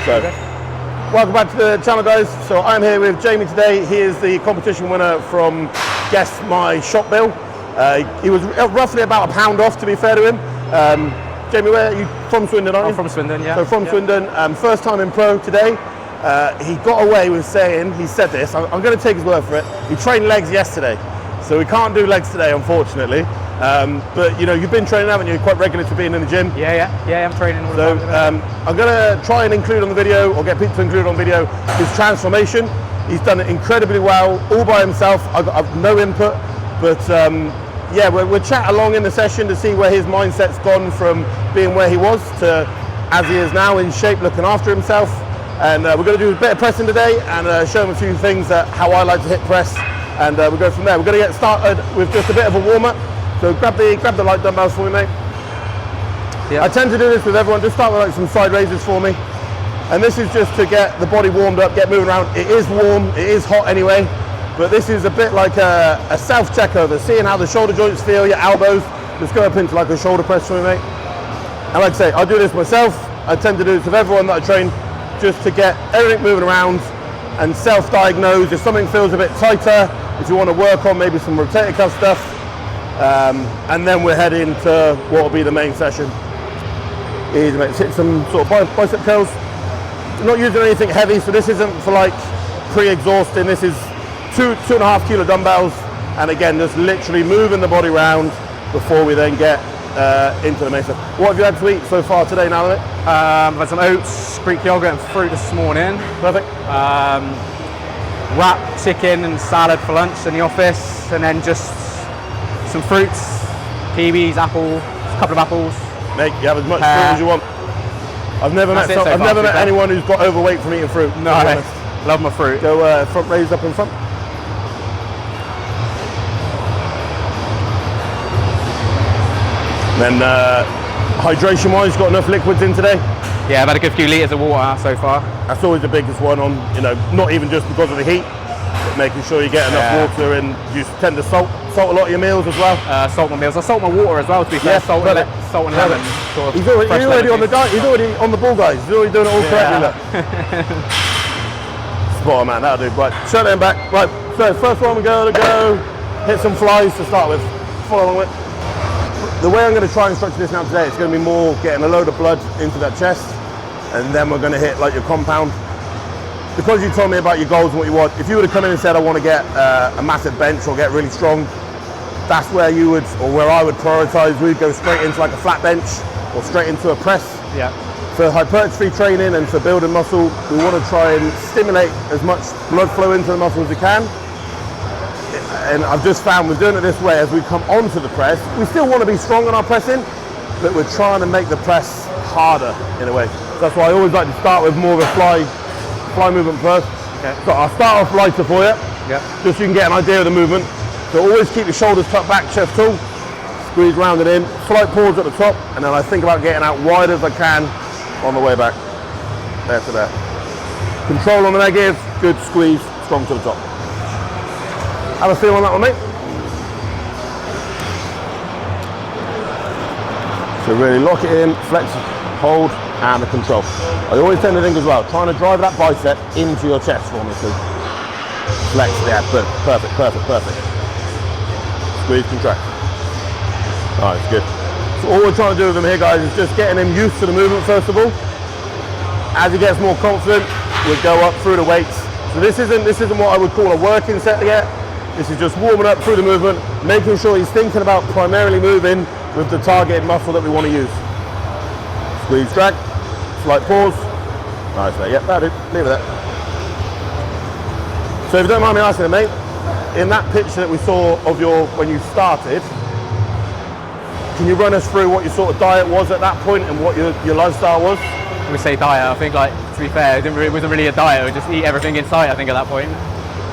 So, welcome back to the channel, guys. So I'm here with Jamie today. He is the competition winner from Guess My Shop Bill. He was roughly about a pound off, to be fair to him. Jamie, where are you from? Swindon, aren't you? I'm from Swindon, yeah. So from Swindon, first time in pro today. He got away with saying, he said this, I'm going to take his word for it, he trained legs yesterday. So we can't do legs today, unfortunately. But you know, you've been training, haven't you? Quite regular to being in the gym. Yeah, I'm training all the time. I'm going to try and include on the video, or get people to include on video, his transformation. He's done it incredibly well, all by himself. I've no input, but yeah, we'll chat along in the session to see where his mindset's gone from being where he was to as he is now, in shape, looking after himself. And we're going to do a bit of pressing today and show him a few things that how I like to hit press, and we'll go from there. We're going to get started with just a bit of a warm-up. So grab the light dumbbells for me, mate. Yeah. I tend to do this with everyone. Just start with like some side raises for me. And this is just to get the body warmed up, get moving around. It is warm, it is hot anyway, but this is a bit like a self-check over, seeing how the shoulder joints feel, your elbows. Just go up into like a shoulder press for me, mate. And like I say, I do this myself. I tend to do this with everyone that I train, just to get everything moving around and self-diagnose. If something feels a bit tighter, if you want to work on maybe some rotator cuff stuff, and then we're heading to what will be the main session. Easy, mate. Hit some sort of bicep curls. Not using anything heavy, so this isn't for like pre-exhausting. This is 2.5 kilo dumbbells, and again, just literally moving the body around before we then get into the main stuff. What have you had to eat so far today, now, mate? I've had some oats, Greek yogurt and fruit this morning. Perfect. Wrap chicken and salad for lunch in the office, and then just some fruits, kiwis, apple, a couple of apples. Mate, you have as much fruit as you want. I've never met anyone who's got overweight from eating fruit. No, love my fruit. Go front raise up in front. Then hydration wise, got enough liquids in today? Yeah, I've had a good few litres of water so far. That's always the biggest one on, you know, not even just because of the heat, but making sure you get enough water, and you tend to salt a lot of your meals as well. Salt my meals. I salt my water as well, to be fair. Salt and lemon. Sort of he's already on the diet. He's already on the ball, guys. He's already doing it all correctly. Look. Spot on, man. That'll do. Right, shut them back. Right, so first one we're going to go hit some flies to start with. Follow along with. The way I'm going to try and structure this now today, it's going to be more getting a load of blood into that chest, and then we're going to hit like your compound. Because you told me about your goals and what you want, if you would have come in and said I want to get a massive bench or get really strong, that's where you would, or where I would prioritize. We'd go straight into like a flat bench or straight into a press. Yeah. For hypertrophy training and for building muscle, we want to try and stimulate as much blood flow into the muscle as we can. And I've just found with doing it this way, as we come onto the press, we still want to be strong on our pressing, but we're trying to make the press harder in a way. So that's why I always like to start with more of a fly movement first. Okay. So I'll start off lighter for you, just so you can get an idea of the movement. So always keep your shoulders tucked back, chest tall, squeeze round it in, slight pause at the top, and then I think about getting out wide as I can on the way back. There to there. Control on the negative, good squeeze, strong to the top. Have a feel on that one, mate. So really lock it in, flex, hold, and the control. I always tend to think as well, trying to drive that bicep into your chest for me. So flex, yeah, perfect. Squeeze, contract. Alright, good. So all we're trying to do with him here, guys, is just getting him used to the movement first of all. As he gets more confident, we'll go up through the weights. So this isn't what I would call a working set yet. This is just warming up through the movement, making sure he's thinking about primarily moving with the targeted muscle that we want to use. Squeeze, drag, slight pause. Nice, mate. Yep, that'll do. Leave it there. So if you don't mind me asking, mate, in that picture that we saw of your when you started, can you run us through what your sort of diet was at that point and what your lifestyle was? We say diet. I think, like, to be fair, it wasn't really a diet. We just eat everything in sight, I think, at that point.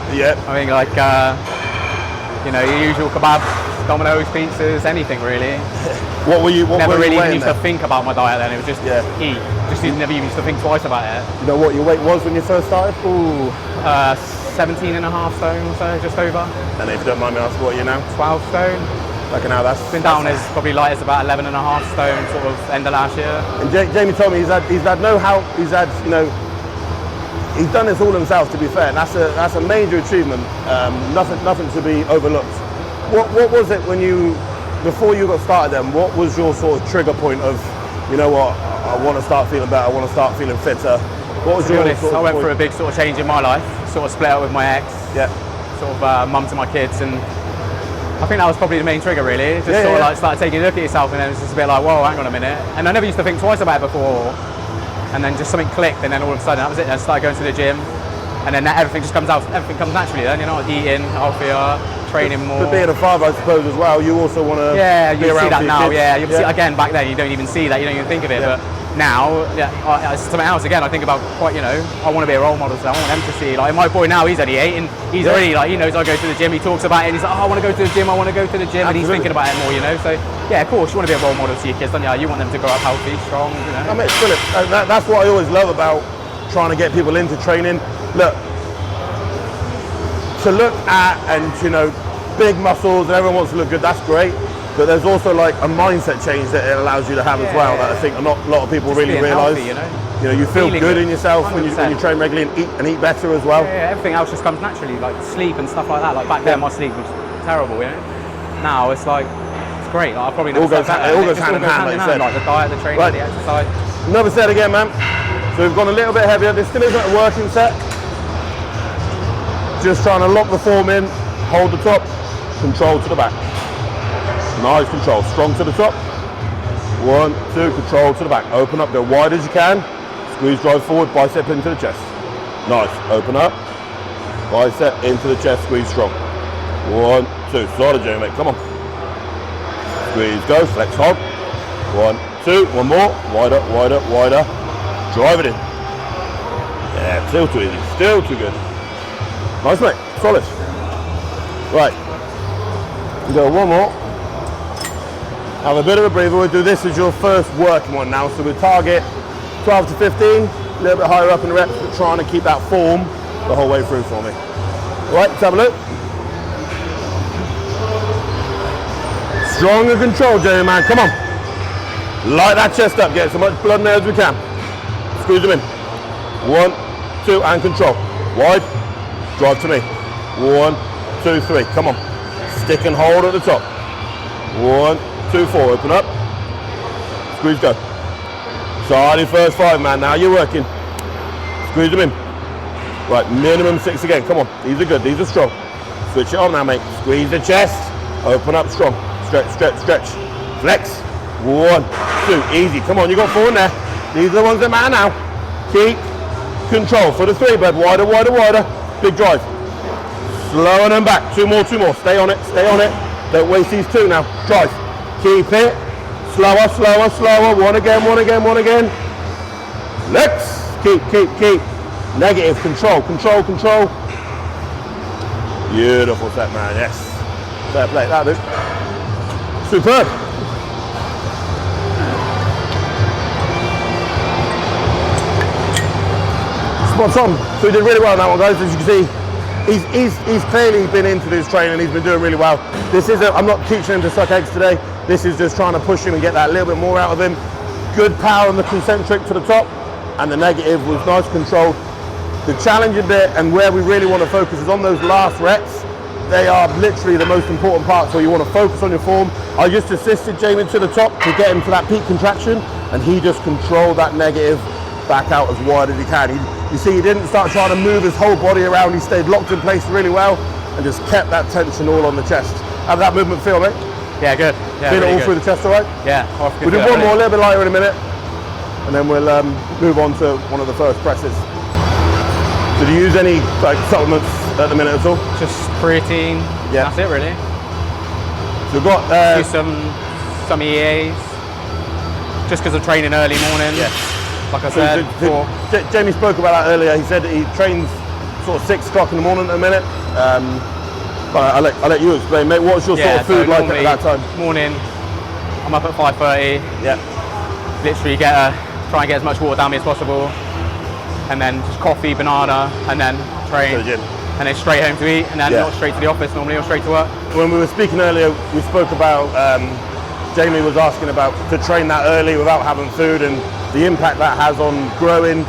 Yeah. I think, like, you know, your usual kebabs, Domino's, pizzas, anything really. What were you? Never were really you even used then? to think about my diet then. It was just eat. Just never even used to think twice about it. You know what your weight was when you first started? Ooh, 17.5 stone or so, just over. And if you don't mind me asking, what are you now? 12 stone. Reckon how that's Been down as probably light as about 11.5 stone sort of end of last year. And Jamie told me he's had no help. He's had, you know, he's done this all himself. To be fair, and that's a major achievement. Nothing to be overlooked. What was it when before you got started? Then what was your sort of trigger point of, you know what, I want to start feeling better. I want to start feeling fitter. What was your honest, sort of I went point? through a big sort of change in my life. Sort of split up with my ex. Yeah. Sort of mum to my kids, and I think that was probably the main trigger, really. Just sort of like started taking a look at yourself, and then it's just a bit like, whoa, hang on a minute. And I never used to think twice about it before, and then just something clicked, and then all of a sudden that was it. I started going to the gym, and then everything just comes out. Everything comes naturally. Then, you know, eating healthier, training more. But being a father, I suppose, as well, you also want to you around see that now. kids. Yeah, you see again back then. You don't even see that. You don't even think of it, but. Now, it's something else again. I think about quite, you know, I want to be a role model, so I want them to see. Like my boy now, he's only 8, and he's already like, he knows I go to the gym. He talks about it, and he's like, oh, I want to go to the gym. I want to go to the gym, and he's thinking about it more, you know. So yeah, of course, you want to be a role model to your kids, don't you? You want them to grow up healthy, strong, you know. I mean, it's brilliant. That's what I always love about trying to get people into training. Look, to look at and, you know, big muscles and everyone wants to look good. That's great. But there's also like a mindset change that it allows you to have as well, that I think a lot of people really realise. You know, you feel feeling good in yourself when you train regularly and eat better as well. Yeah, everything else just comes naturally, like sleep and stuff like that. Like back then, my sleep was terrible, you know. Now it's like, it's great. Like, I probably never it all goes hand in hand, like you said. Like the diet, the training, the exercise. Another set again, man. So we've gone a little bit heavier. This still isn't a working set. Just trying to lock the form in, hold the top, control to the back. Nice control, strong to the top. 1, 2, control to the back. Open up, go wide as you can. Squeeze, drive forward, bicep into the chest. Nice, open up. Bicep into the chest, squeeze strong. 1, 2, slaughter Jamie, mate, come on. Squeeze, go, flex hog. 1, 2, one more. Wider, wider, wider. Drive it in. Yeah, still too easy, still too good. Nice, mate, solid. Right, we go one more. Have a bit of a breather. We'll do this as your first working one now. So we'll target 12 to 15, a little bit higher up in the reps, but trying to keep that form the whole way through for me. All right, let's have a look. Strong and controlled, Jamie, man. Come on. Light that chest up. Get as much blood in there as we can. Squeeze them in. 1, 2, and control. Wide. Drive to me. 1, 2, 3. Come on. Stick and hold at the top. 1, 2, 4, open up. Squeeze, go. Starting first 5, man. Now you're working. Squeeze them in. Right, minimum 6 again. Come on. These are good. These are strong. Switch it on now, mate. Squeeze the chest. Open up strong. Stretch, stretch, stretch. Flex. 1, 2. Easy. Come on. You got 4 in there. These are the ones that matter now. Keep control for the 3, bud. Wider, wider, wider. Big drive. Slowing them back. 2 more, 2 more. Stay on it. Stay on it. Don't waste these 2 now. Drive. Keep it. Slower, slower, slower. 1 again, 1 again, 1 again. Legs. Keep, keep, keep. Negative. Control, control, control. Beautiful set, man. Yes. Fair play. That dude. Superb. Spot on. So we did really well on that one, guys. As you can see, he's clearly been into this training. He's been doing really well. This is I'm not teaching him to suck eggs today. This is just trying to push him and get that little bit more out of him. Good power on the concentric to the top, and the negative was nice controlled. The challenging bit and where we really want to focus is on those last reps. They are literally the most important parts where you want to focus on your form. I just assisted Jamie to the top to get him to that peak contraction, and he just controlled that negative back out as wide as he can. You see, he didn't start trying to move his whole body around. He stayed locked in place really well and just kept that tension all on the chest. How did that movement feel, mate? Yeah, good. Yeah, feel really it all good. through the chest, all right? Yeah. We'll do one more, a little bit lighter in a minute, and then we'll move on to one of the first presses. Did you use any supplements at the minute at all? Just creatine. Yeah. That's it, really. So we've got do some EAs. Just because I'm training early morning. Yeah. Like I said. Jamie spoke about that earlier. He said that he trains sort of 6 o'clock in the morning at the minit. But I'll let you explain, mate. What's your sort of food like at that time? Morning, I'm up at 5:30. Yeah. Literally try and get as much water down me as possible, and then just coffee, banana, and then train. To the gym. and then straight home to eat, and then not straight to the office normally or straight to work. When we were speaking earlier, we spoke about, Jamie was asking about to train that early without having food and the impact that has on growing.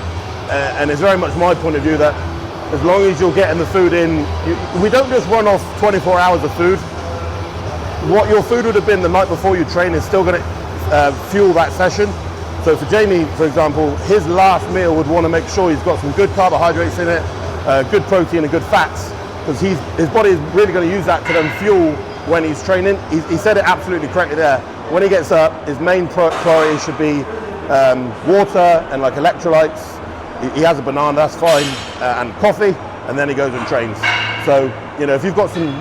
And it's very much my point of view that as long as you're getting the food in, we don't just run off 24 hours of food. What your food would have been the night before you train is still going to fuel that session. So for Jamie, for example, his last meal would want to make sure he's got some good carbohydrates in it, good protein and good fats, because his body is really going to use that to then fuel when he's training. He said it absolutely correctly there. When he gets up, his main priority should be water and like electrolytes. He has a banana, that's fine, and coffee, and then he goes and trains. So, you know, if you've got some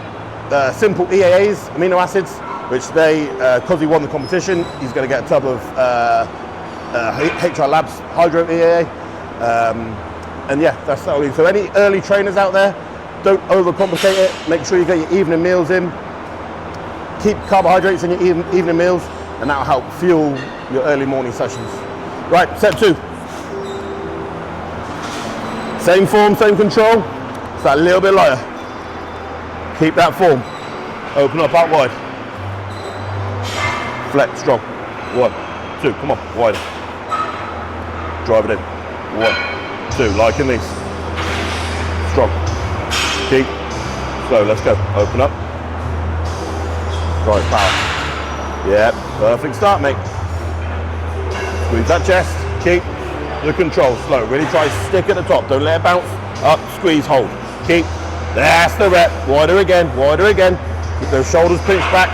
simple EAAs, amino acids, which because he won the competition, he's going to get a tub of HR Labs Hydro EAA. And yeah, that's that. So any early trainers out there, don't overcomplicate it. Make sure you get your evening meals in. Keep carbohydrates in your evening meals, and that'll help fuel your early morning sessions. Right, set 2. Same form, same control. It's that little bit lighter. Keep that form. Open up out wide. Flex, strong. 1, 2, come on, wider. Drive it in. 1, 2, like in these. Strong. Keep. Slow, let's go. Open up. Drive power. Yeah, perfect start, mate. Squeeze that chest. Keep. The control, slow. Really try to stick at the top. Don't let it bounce. Up, squeeze, hold. Keep. That's the rep. Wider again, wider again. Keep those shoulders pinched back.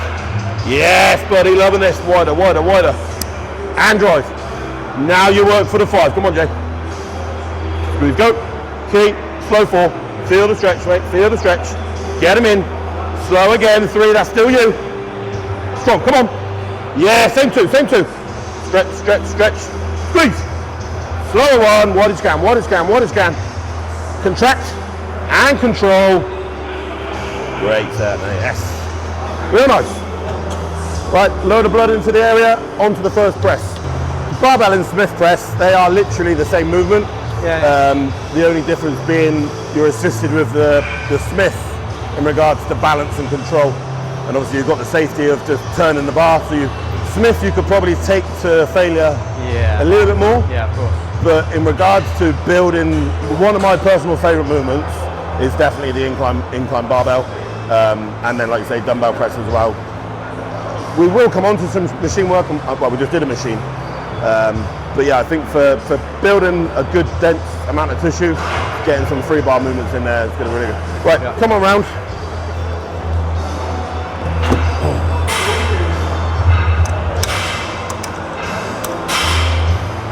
Yes, buddy, loving this. Wider, wider, wider. And drive. Now you work for the 5. Come on, Jay. Squeeze, go. Keep. Slow 4. Feel the stretch, mate. Feel the stretch. Get them in. Slow again. 3. That's still you. Strong. Come on. Yeah, same 2. Same 2. Stretch, stretch, stretch. Squeeze. Slower 1. Wide as can. Wide as can. Wide as can. Contract and control. Great set, mate. Yes. Real nice. Right, load of blood into the area, onto the first press. Barbell and Smith press, they are literally the same movement. The only difference being you're assisted with the Smith in regards to balance and control. And obviously you've got the safety of just turning the bar. So Smith you could probably take to failure a little bit more. Yeah, of course. But in regards to building, one of my personal favourite movements is definitely the incline barbell. And then, like you say, dumbbell press as well. We will come on to some machine work. Well, we just did a machine. But yeah, I think for building a good dense amount of tissue, getting some free bar movements in there is going to be really good. Right, come on round.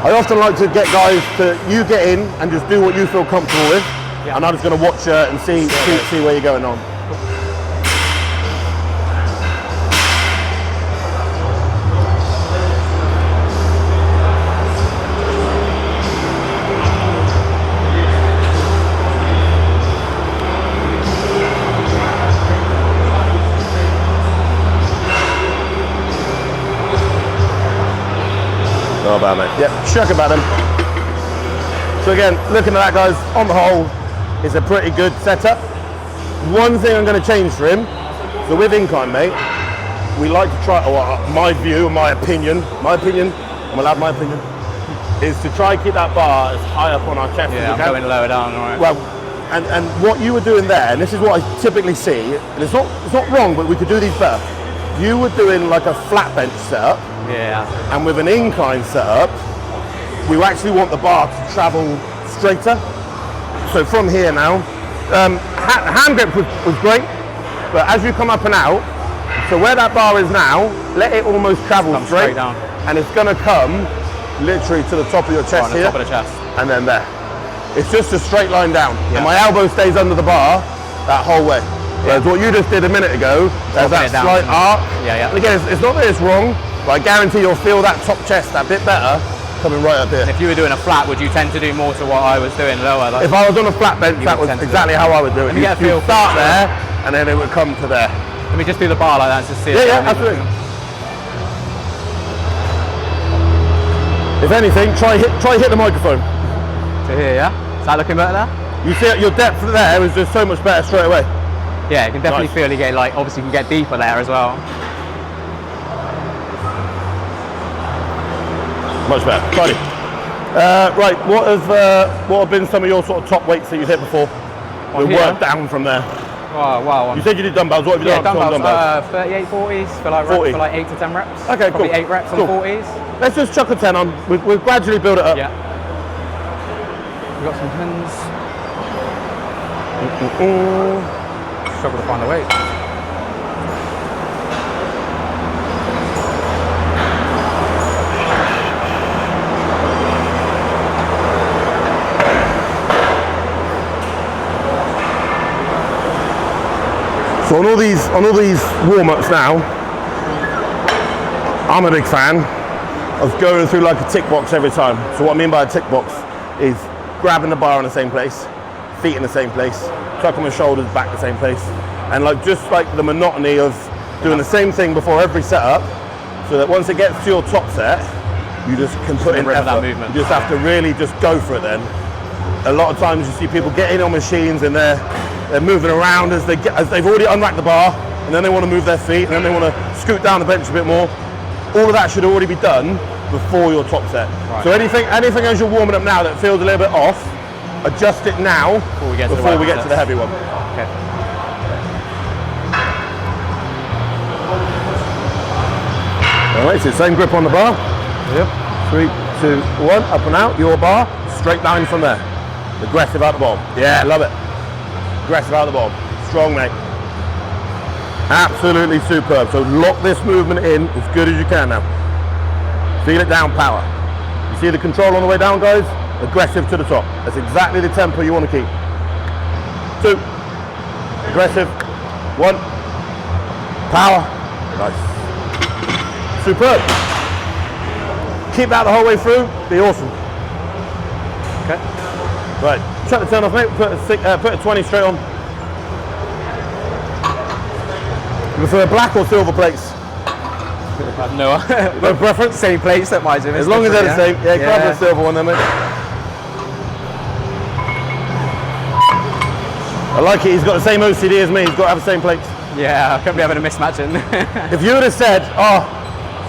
I often like to get guys to, you get in and just do what you feel comfortable with. Yeah. And I'm just going to watch and see where you're going on. Not bad, mate. Yep, shook about them. So again, looking at that, guys, on the whole, it's a pretty good setup. One thing I'm going to change for him, so with incline, mate, we like to try, or my view, my opinion, I'm allowed my opinion, is to try and keep that bar as high up on our chest as we can. Yeah, I'm going lower down, all right. Well, and what you were doing there, and this is what I typically see, and it's not wrong, but we could do these better. You were doing like a flat bench setup. Yeah. And with an incline setup, we actually want the bar to travel straighter. So from here now, hand grip was great, but as you come up and out, so where that bar is now, let it almost travel straight down. And it's going to come literally to the top of your chest here. Top of the chest. And then there. It's just a straight line down. Yeah. And my elbow stays under the bar that whole way. Whereas what you just did a minute ago, there's that slight arc. Yeah. And again, it's not that it's wrong, but I guarantee you'll feel that top chest that bit better coming right up here. If you were doing a flat, would you tend to do more to what I was doing, lower? Like, if I was on a flat bench, that was exactly how I would do it. You start there, and then it would come to there. Let me just do the bar like that to see it. Yeah, absolutely. If anything, try hit the microphone. To here, yeah? Is that looking better there? You see your depth there is just so much better straight away. Yeah, you can definitely feel you get like, obviously you can get deeper there as well. Much better. Righty. Right, what have been some of your sort of top weights that you've hit before? We'll work down from there. Oh, wow. You said you did dumbbells. What have you done? Dumbbells. 38 40s for like 8 to 10 reps. Okay, Probably cool. 8 reps on 40s. Let's just chuck a 10 on. We'll gradually build it up. Yeah. We've got some pins. Struggle to find the weight. So on all these warm-ups now, I'm a big fan of going through like a tick box every time. So what I mean by a tick box is grabbing the bar in the same place, feet in the same place, tucking my shoulders back the same place, and like just like the monotony of doing the same thing before every setup, so that once it gets to your top set, you just can put in effort. That movement. You just have to really just go for it then. A lot of times you see people getting on machines and they're moving around as they've already unracked the bar, and then they want to move their feet, and then they want to scoot down the bench a bit more. All of that should already be done before your top set. Right. So anything as you're warming up now that feels a little bit off, adjust it now before we get to the heavy one. Okay. All right, so same grip on the bar. Yep. 3, 2, 1, up and out. Your bar, straight down from there. Aggressive out the bottom. Yeah, love it. Aggressive out the bottom. Strong, mate. Absolutely superb. So lock this movement in as good as you can now. Feel it down, power. You see the control on the way down, guys? Aggressive to the top. That's exactly the tempo you want to keep. 2. Aggressive. 1. Power. Nice. Superb. Keep that the whole way through. Be awesome. Okay. Right. Shut the turn off, mate. Put a 20 straight on. You prefer black or silver plates? No preference. Same plates that my gym is. As long as they're the same. Yeah, grab the silver one then, mate. I like it. He's got the same OCD as me. He's got to have the same plates. Yeah, I couldn't be having a mismatch in. If you would have said,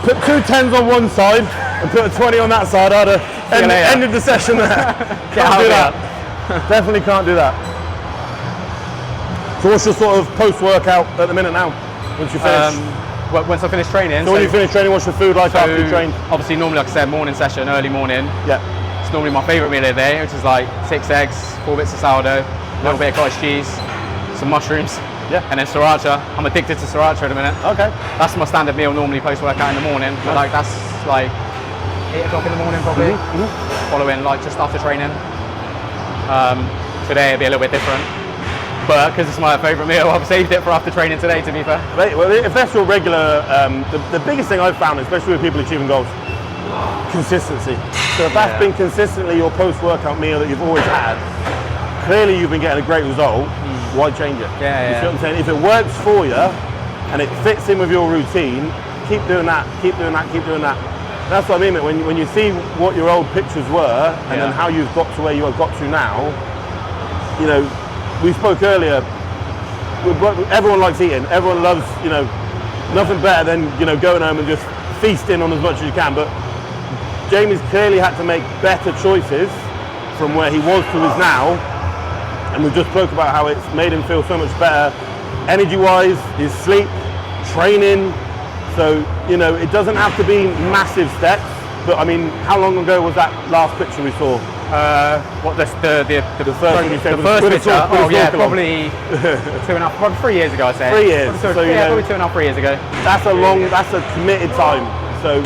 put 2 10s on one side and put a 20 on that side, I'd have ended the session there. Can't do that. Definitely can't do that. So what's your sort of post-workout at the minute now? Once you finish? Once I finish training. So when you finish training, what's your food like after you train? Obviously, normally, like I said, morning session, early morning. Yeah. It's normally my favourite meal of the day, which is like 6 eggs, 4 bits of sourdough, a little bit of cottage cheese, some mushrooms, and then sriracha. I'm addicted to sriracha at the minute. Okay. That's my standard meal normally post-workout in the morning. But like that's like 8 o'clock in the morning probably. Following like just after training. Today it'll be a little bit different. But because it's my favourite meal, I've saved it for after training today, to be fair. Right, well, if that's your regular, the biggest thing I've found, especially with people achieving goals, consistency. So if that's been consistently your post-workout meal that you've always had, clearly you've been getting a great result, why change it? You see what I'm saying? If it works for you, and it fits in with your routine, keep doing that, keep doing that, keep doing that. That's what I mean, mate. When you see what your old pictures were, and then how you've got to where you have got to now, you know, we spoke earlier, everyone likes eating, everyone loves, you know, nothing better than, you know, going home and just feasting on as much as you can, but Jamie's clearly had to make better choices from where he was to his now, and we just spoke about how it's made him feel so much better, energy-wise, his sleep, training, so, you know, it doesn't have to be massive steps, but I mean, how long ago was that last picture we saw? The first picture? Oh yeah, probably 2.5, probably 3 years ago, I'd say. 3 years. Probably 2.5, 3 years ago. That's a committed time. So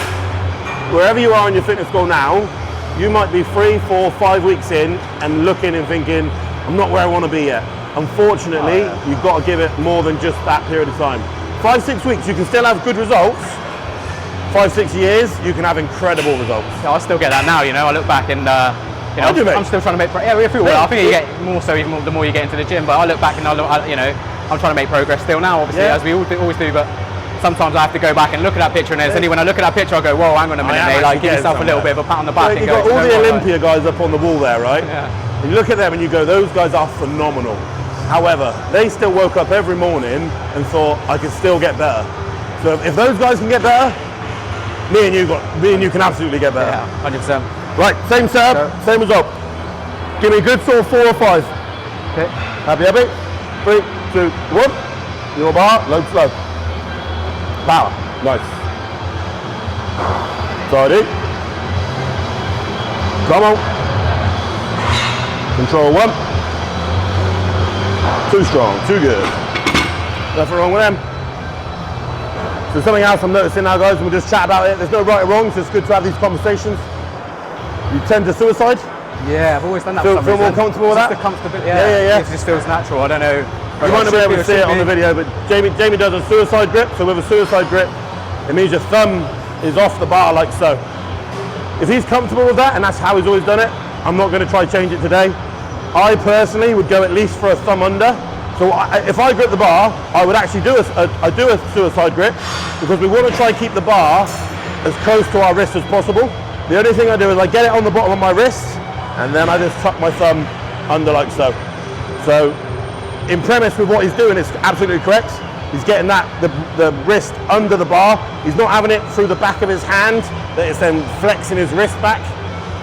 wherever you are in your fitness goal now, you might be 3, 4, 5 weeks in and looking and thinking, I'm not where I want to be yet. Unfortunately, you've got to give it more than just that period of time. 5, 6 weeks, you can still have good results. 5, 6 years, you can have incredible results. Yeah, I still get that now, you know. I look back and you know, I'm still trying to make progress. I think you get more so even more, the more you get into the gym. But I look back and you know, I'm trying to make progress still now, obviously, as we always do. But sometimes I have to go back and look at that picture, and only when I look at that picture, I go, "Whoa, hang on a minute, mate!" Like, give yourself a little bit of a pat on the back. You've got all the Olympia guys up on the wall there, right? Yeah. And you look at them and you go, those guys are phenomenal. However, they still woke up every morning and thought, I can still get better. So if those guys can get better, me and you can absolutely get better. Yeah, 100%. Right, same setup, same result. Give me a good sort of 4 or 5. Okay. Happy? 3, 2, 1. Your bar, load slow. Power, nice. Tidy. Come on. Control 1. Too strong, too good. Nothing wrong with them. So something else I'm noticing now, guys, and we'll just chat about it. There's no right or wrong, so it's good to have these conversations. You tend to suicide? Yeah, I've always done that. Feel more comfortable with that? The comfortability. Yeah. It just feels natural. I don't know. You might not be able to see it on the video, but Jamie does a suicide grip. So with a suicide grip, it means your thumb is off the bar like so. If he's comfortable with that, and that's how he's always done it, I'm not going to try change it today. I personally would go at least for a thumb under. So if I grip the bar, I would actually do a suicide grip, because we want to try keep the bar as close to our wrist as possible. The only thing I do is I get it on the bottom of my wrist, and then I just tuck my thumb under like so. So in premise with what he's doing, it's absolutely correct. He's getting the wrist under the bar. He's not having it through the back of his hand, that it's then flexing his wrist back.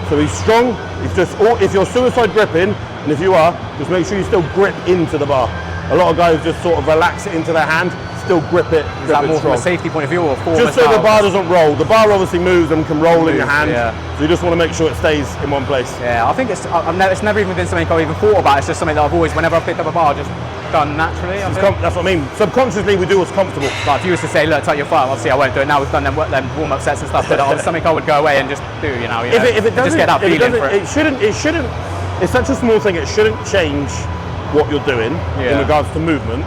So he's strong. It's just, if you're suicide gripping, and if you are, just make sure you still grip into the bar. A lot of guys just sort of relax it into their hand, still grip it. Is that more from a safety point of view or form? Just so the bar doesn't roll. The bar obviously moves and can roll in your hand. Yeah. So you just want to make sure it stays in one place. Yeah, I think it's never even been something I've even thought about. It's just something that I've always, whenever I've picked up a bar, just done naturally. That's what I mean. Subconsciously, we do what's comfortable. Like if you was to say, look, tuck your foot, obviously I won't do it now. We've done them warm-up sets and stuff, but it's something I would go away and just do. You know, if it doesn't, just get that feeling for it. It shouldn't. It's such a small thing. It shouldn't change what you're doing in regards to movement.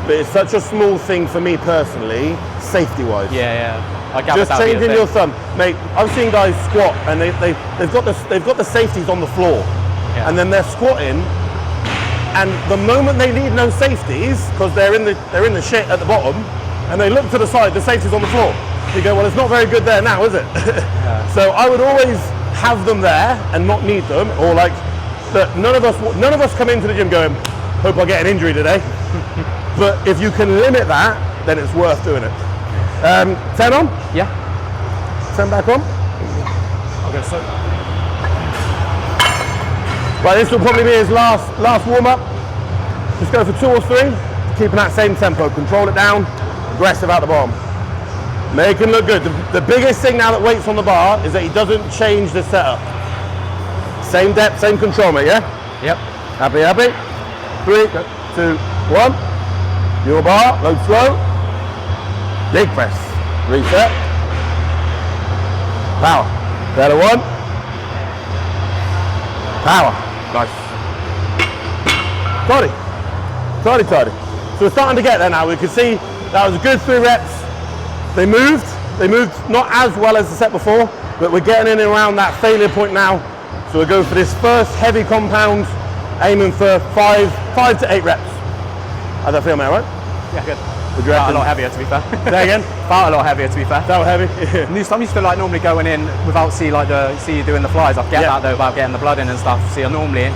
But it's such a small thing for me personally, safety-wise. Yeah. Just changing your thumb, mate. I've seen guys squat and they've got the safeties on the floor, and then they're squatting, and the moment they need no safeties, because they're in the shit at the bottom, and they look to the side, the safety's on the floor. You go, well, it's not very good there now, is it? So I would always have them there and not need them, or like, look, none of us come into the gym going, hope I get an injury today. But if you can limit that, then it's worth doing it. 10 on? Yeah. 10 back on? Okay, so. Right, this will probably be his last warm-up. Just go for 2 or 3, keeping that same tempo. Control it down, aggressive out the bottom. Make him look good. The biggest thing now that weight's on the bar is that he doesn't change the setup. Same depth, same control, mate, yeah? Yep. Happy? 3, 2, 1. Your bar, load slow. Leg press. Reset. Power. Better one. Power. Nice. Tidy. So we're starting to get there now. We can see that was a good 3 reps. They moved not as well as the set before, but we're getting in and around that failure point now. So we'll go for this first heavy compound, aiming for 5 to 8 reps. How's that feel, mate, right? Yeah, good. Would you Felt a lot heavier, to be fair. Say again? Felt a lot heavier, to be fair. Felt heavy? I'm used to like normally going in without see you doing the flies. I get that though about getting the blood in and stuff. See, I normally.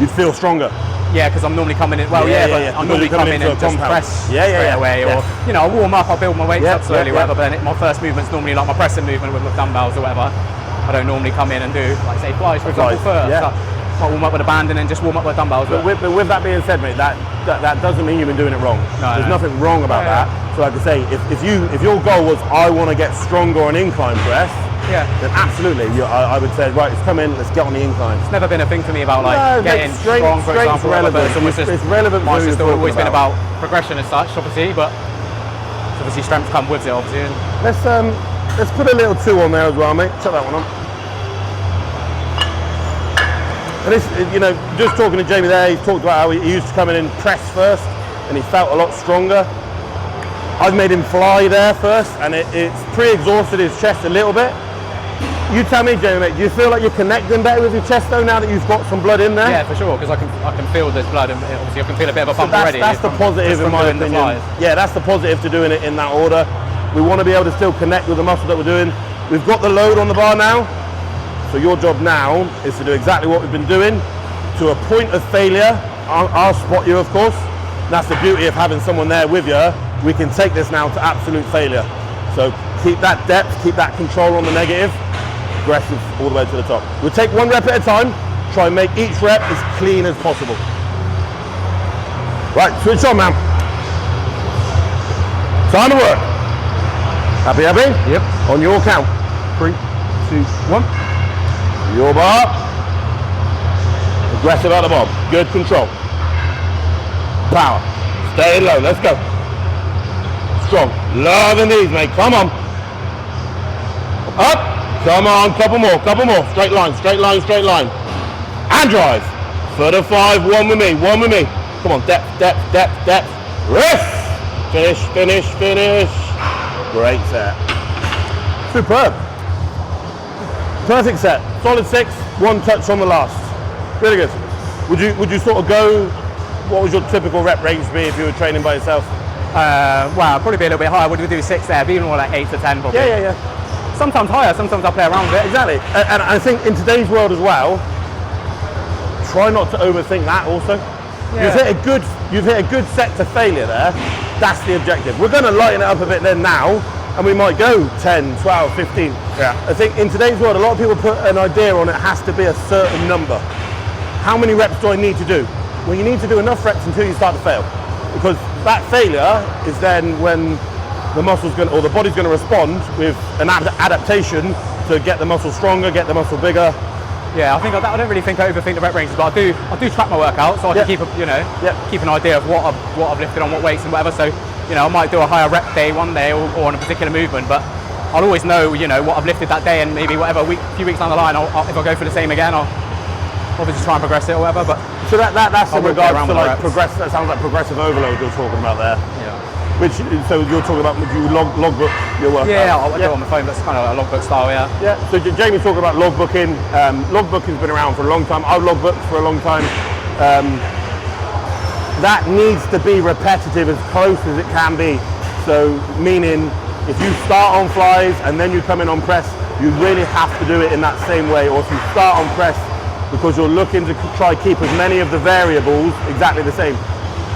You'd feel stronger. Yeah, because I'm normally coming in. Well, but I'm normally coming in and just press straight away, or you know, I warm up, I build my weights up slowly, whatever. But then my first movement's normally like my pressing movement with dumbbells or whatever. I don't normally come in and do like say flies, for example, first. I warm up with a band and then just warm up with dumbbells. But with that being said, mate, that doesn't mean you've been doing it wrong. There's nothing wrong about that. So like I say, if your goal was I want to get stronger on incline press, then absolutely, I would say, right, let's come in, let's get on the incline. It's never been a thing for me about like getting strong, for example. It's relevant. Mine's just always been about progression as such, obviously, but obviously strength comes with it, obviously. Let's put a little 2 on there as well, mate. Check that one on. And this, you know, just talking to Jamie there, he's talked about how he used to come in and press first, and he felt a lot stronger. I've made him fly there first, and it's pre-exhausted his chest a little bit. You tell me, Jamie, mate, do you feel like you're connecting better with your chest though now that you've got some blood in there? Yeah, for sure, because I can feel there's blood, and obviously I can feel a bit of a bump already. That's the positive in my opinion. Yeah, that's the positive to doing it in that order. We want to be able to still connect with the muscle that we're doing. We've got the load on the bar now. So your job now is to do exactly what we've been doing to a point of failure. I'll spot you, of course. That's the beauty of having someone there with you. We can take this now to absolute failure. So keep that depth, keep that control on the negative, aggressive all the way to the top. We'll take 1 rep at a time, try and make each rep as clean as possible. Right, switch on, man. Time to work. Happy? Yep. On your count. 3, 2, 1. Your bar. Aggressive at the bottom. Good control. Power. Stay low. Let's go. Strong. Loving these, mate. Come on. Up. Come on. Couple more. Couple more. Straight line. Straight line. Straight line. And drive. For the 5. One with me. One with me. Come on. Depth. Depth. Depth. Depth. Rest. Finish. Finish. Finish. Great set. Superb. Perfect set. Solid 6. 1 touch on the last. Really good. Would you sort of go? What would your typical rep range be if you were training by yourself? Well, probably be a little bit higher. Would we do 6 there? Be even more like 8 to 10 probably. Yeah. Sometimes higher, sometimes I play around with it. Exactly. And I think in today's world as well, try not to overthink that also. Yeah. You've hit a good set to failure there. That's the objective. We're going to lighten it up a bit then now, and we might go 10, 12, 15. Yeah. I think in today's world, a lot of people put an idea on it has to be a certain number. How many reps do I need to do? Well, you need to do enough reps until you start to fail. Because that failure is then when the muscle's going to, or the body's going to respond with an adaptation to get the muscle stronger, get the muscle bigger. Yeah, I don't really think I overthink the rep ranges, but I do track my workout, so I can keep keep an idea of what I've lifted on what weights and whatever. So I might do a higher rep day one day or on a particular movement, but I'll always know what I've lifted that day, and maybe whatever few weeks down the line, if I go for the same again, I'll obviously try and progress it or whatever. But so that's in regards to like reps. that sounds like progressive overload you're talking about there. Yeah. So you're talking about, would you logbook your workout? Yeah, I'll do it on my phone, but it's kind of like a logbook style, yeah. Yeah, so Jamie's talking about logbooking. Logbooking's been around for a long time. I've logbooked for a long time. That needs to be repetitive as close as it can be. So meaning, if you start on flies and then you come in on press, you really have to do it in that same way. Or if you start on press because you're looking to try keep as many of the variables exactly the same.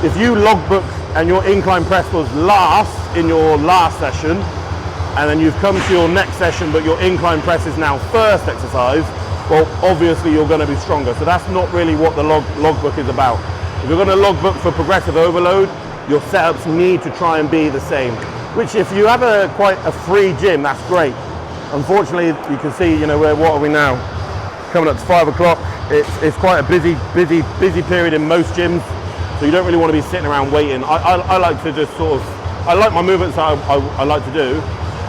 If you logbook and your incline press was last in your last session, and then you've come to your next session, but your incline press is now first exercise, well, obviously you're going to be stronger. So that's not really what the logbook is about. If you're going to logbook for progressive overload, your setups need to try and be the same. Which, if you have quite a free gym, that's great. Unfortunately, you can see, what are we now? Coming up to 5 o'clock. It's quite a busy period in most gyms. So you don't really want to be sitting around waiting. I like to just I like my movements that I like to do.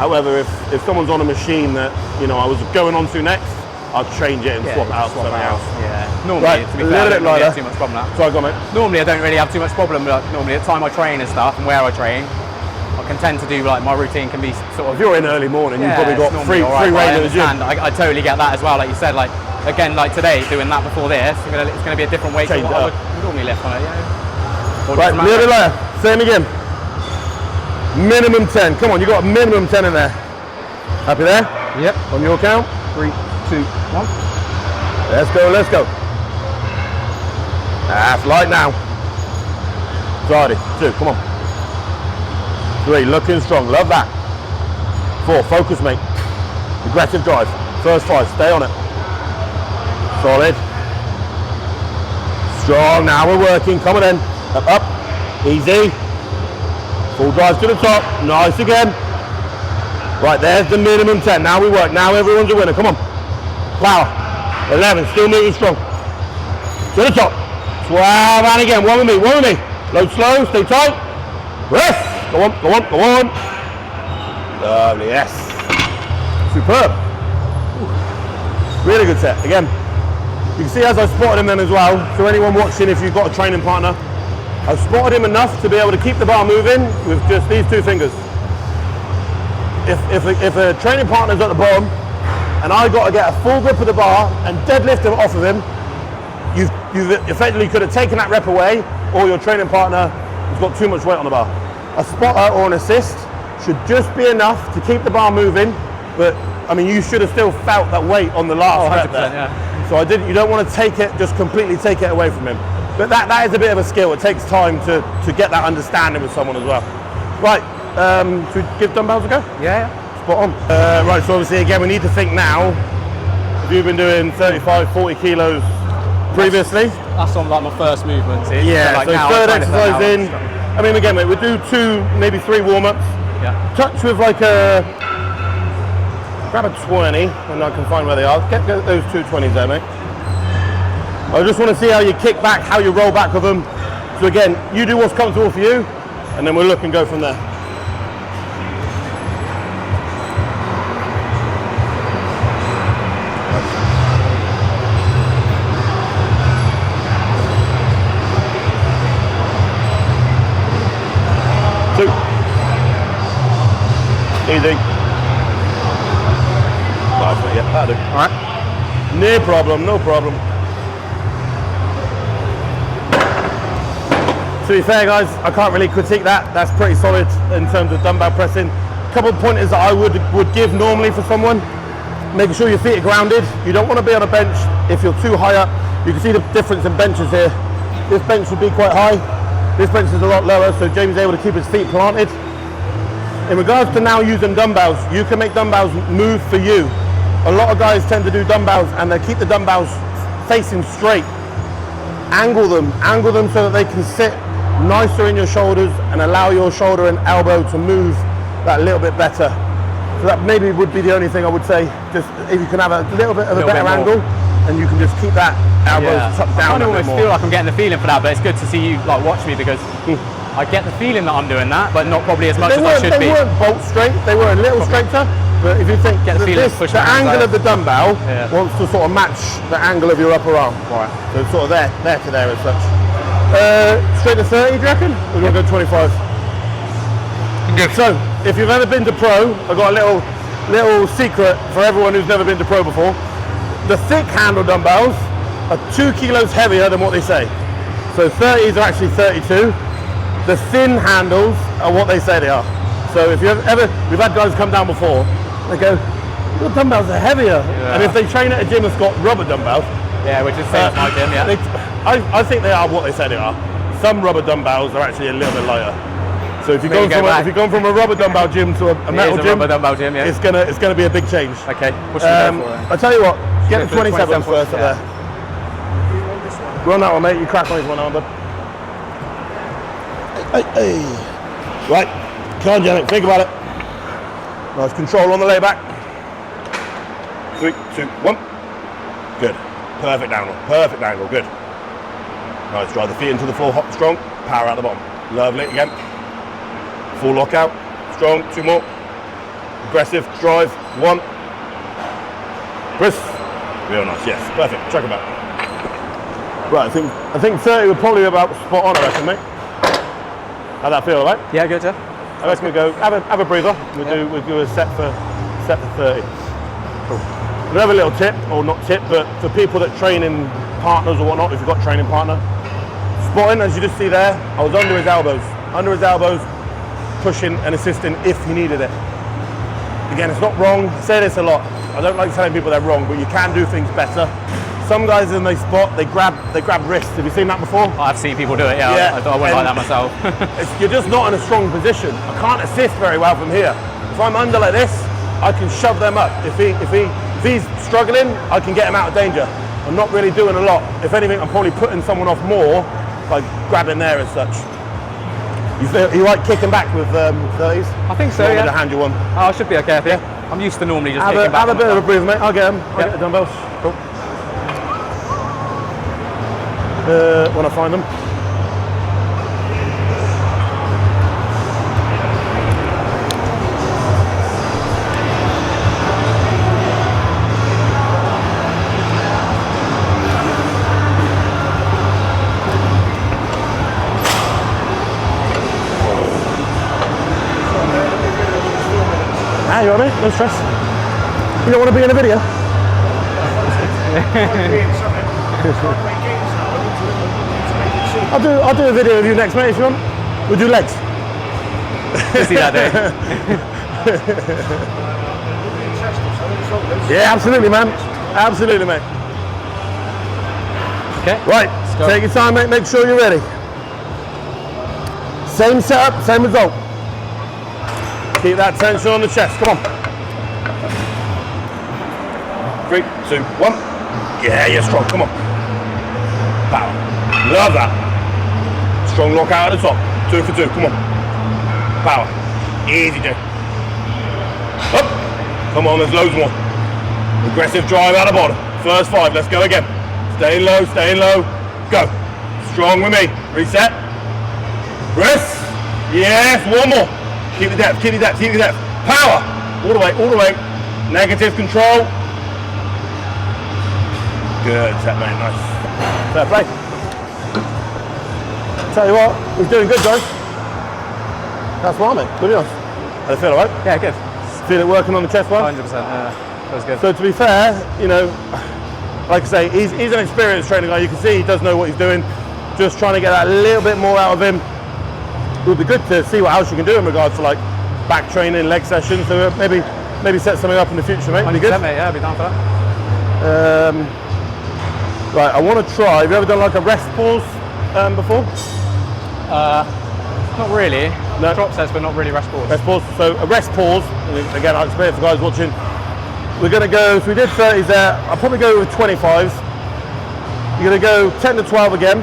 However, if someone's on a machine that I was going on to next, I'll change it and swap it out for something else. Yeah. Normally, to be fair, I don't really have too much problem with that. Sorry, go on, mate. Normally, I don't really have too much problem. But normally, at the time I train and stuff, and where I train, I can tend to do my routine can be sort of. If you're in early morning, you've probably got free reign of the gym. I totally get that as well. Like you said, again, today, doing that before this, it's going to be a different weight to what I would normally lift on it. Right, little layer. Same again. Minimum 10. Come on, you got a minimum 10 in there. Happy there? Yep. On your count. 3, 2, 1. Let's go, let's go. That's light now. Friday. 2, come on. 3, looking strong. Love that. 4, focus, mate. Aggressive drive. First 5, stay on it. Solid. Strong, now we're working. Come on then. Up. Easy. Full drive to the top. Nice again. Right, there's the minimum 10. Now we work. Now everyone's a winner. Come on. Power. 11. Still moving strong. To the top. 12. And again. One with me. Load slow. Stay tight. Rest. Go on. Lovely. Yes. Superb. Really good set. Again. You can see as I spotted him then as well. So anyone watching, if you've got a training partner, I've spotted him enough to be able to keep the bar moving with just these 2 fingers. If a training partner's at the bottom and I got to get a full grip of the bar and deadlift him off of him, you've effectively could have taken that rep away, or your training partner has got too much weight on the bar. A spotter or an assist should just be enough to keep the bar moving, but I mean, you should have still felt that weight on the last rep there. Yeah. So you don't want to take it, just completely take it away from him. But that is a bit of a skill. It takes time to get that understanding with someone as well. Right, should we give dumbbells a go? Yeah. Spot on. Right, so obviously again, we need to think now, if you've been doing 35, 40 kilos previously. That's on like my first movement. Yeah, like so now, third exercise in. I mean, again, mate, we'll do 2, maybe 3 warm-ups. Yeah. Touch with like grab a 20, and I can find where they are. Get those 2 20s there, mate. I just want to see how you kick back, how you roll back with them. So again, you do what's comfortable for you, and then we'll look and go from there. Two. Easy. Nice, mate. Yeah, that'll do. All right. No problem, no problem. To be fair, guys, I can't really critique that. That's pretty solid in terms of dumbbell pressing. A couple of pointers that I would give normally for someone. Making sure your feet are grounded. You don't want to be on a bench if you're too high up. You can see the difference in benches here. This bench would be quite high. This bench is a lot lower, so Jamie's able to keep his feet planted. In regards to now using dumbbells, you can make dumbbells move for you. A lot of guys tend to do dumbbells and they keep the dumbbells facing straight. Angle them so that they can sit nicer in your shoulders and allow your shoulder and elbow to move that little bit better. So that maybe would be the only thing I would say, just if you can have a little bit of a better angle and you can just keep that elbow tucked down a bit more. I almost feel like I'm getting the feeling for that, but it's good to see you like watch me because I get the feeling that I'm doing that, but not probably as much as I should be. They weren't bolt straight, they were a little straighter, but if you think the angle of the dumbbell wants to sort of match the angle of your upper arm. Right. So it's sort of there to there as such. Straight to 30, do you reckon? Or do you want to go 25? Good. So, if you've ever been to pro, I've got a little secret for everyone who's never been to pro before. The thick handle dumbbells are 2 kilos heavier than what they say. So 30s are actually 32. The thin handles are what they say they are. So if you've we've had guys come down before, they go, your dumbbells are heavier. Yeah. And if they train at a gym that's got rubber dumbbells, which is same as my gym, I think they are what they say they are. Some rubber dumbbells are actually a little bit lighter. So if you're going from a rubber dumbbell gym to a metal gym, it's gonna be a big change. Okay. What should we go for? I'll tell you what. Get the 27 first up there. Go on that one, mate. You crack on his one arm, bud. Hey. Right. Come on, Janet. Think about it. Nice control on the layback. 3, 2, 1. Good. Perfect angle. Good. Nice. Drive the feet into the floor. Hop strong. Power out the bottom. Lovely. Again. Full lockout. Strong. 2 more. Aggressive. Drive. 1. Chris. Real nice. Yes. Perfect. Check it back. Right. I think 30 would probably be about spot on, I reckon, mate. How'd that feel, right? Yeah, good, yeah. I reckon we'll go, have a breather. We'll do a set for 30. Cool. We'll have a little tip, or not tip, but for people that train in partners or whatnot, if you've got a training partner, spotting, as you just see there, I was under his elbows, pushing and assisting if he needed it. Again, it's not wrong. I say this a lot. I don't like telling people they're wrong, but you can do things better. Some guys, when they spot, they grab wrists. Have you seen that before? I've seen people do it, yeah. I wouldn't like that myself. You're just not in a strong position. I can't assist very well from here. If I'm under like this, I can shove them up. If he's struggling, I can get him out of danger. I'm not really doing a lot. If anything, I'm probably putting someone off more by grabbing there as such. You like kicking back with 30s? I think so, yeah. To hand you one. Oh, I should be okay, I think. Yeah. I'm used to normally just kicking back. Have a bit of a breather, mate. I'll get them. I'll get the dumbbells. Cool. When I find them. You all right, mate? No stress. You don't want to be in a video? I'll do a video of you next, mate, if you want. We'll do legs. We'll see that day. Yeah, absolutely, man. Absolutely, mate. Okay. Right, take your time, mate. Make sure you're ready. Same setup, same result. Keep that tension on the chest. Come on. 3, 2, 1. Yeah, you're strong. Come on. Power. Love that. Strong lock out at the top. 2 for 2. Come on. Power. Easy, Jay. Up. Come on, there's loads more. Aggressive drive out of bottom. First 5. Let's go again. Staying low, staying low. Go. Strong with me. Reset. Press. Yes, one more. Keep the depth, keep the depth, keep the depth. Power. All the way, all the way. Negative control. Good set, mate. Nice. Fair play. Tell you what, he's doing good, guys. That's well, mate. Good enough. How do you feel, alright? Yeah, good. Feel it working on the chest well? 100%. Yeah, that was good. So to be fair, you know, like I say, he's an experienced training guy. You can see he does know what he's doing. Just trying to get that little bit more out of him. It would be good to see what else you can do in regards to like back training, leg sessions. So maybe set something up in the future, mate. Be good. Mate, yeah, I'll be down for that. Right, I want to try. Have you ever done like a rest pause before? Not really. No. Drop sets, but not really rest pause. Rest pause. So a rest pause. Again, I'll explain it for guys watching. We're going to go. So we did 30s there. I'll probably go with 25s. You're going to go 10 to 12 again,